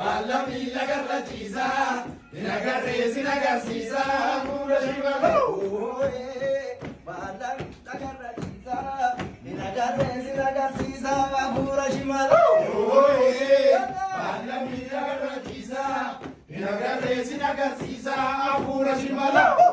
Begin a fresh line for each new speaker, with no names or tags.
Alla mila garrachisa, inagarre sinagarsiisa, pura shivalo. Alla mila garrachisa, inagarre sinagarsiisa, pura shivalo. Alla mila garrachisa, inagarre sinagarsiisa, pura shivalo.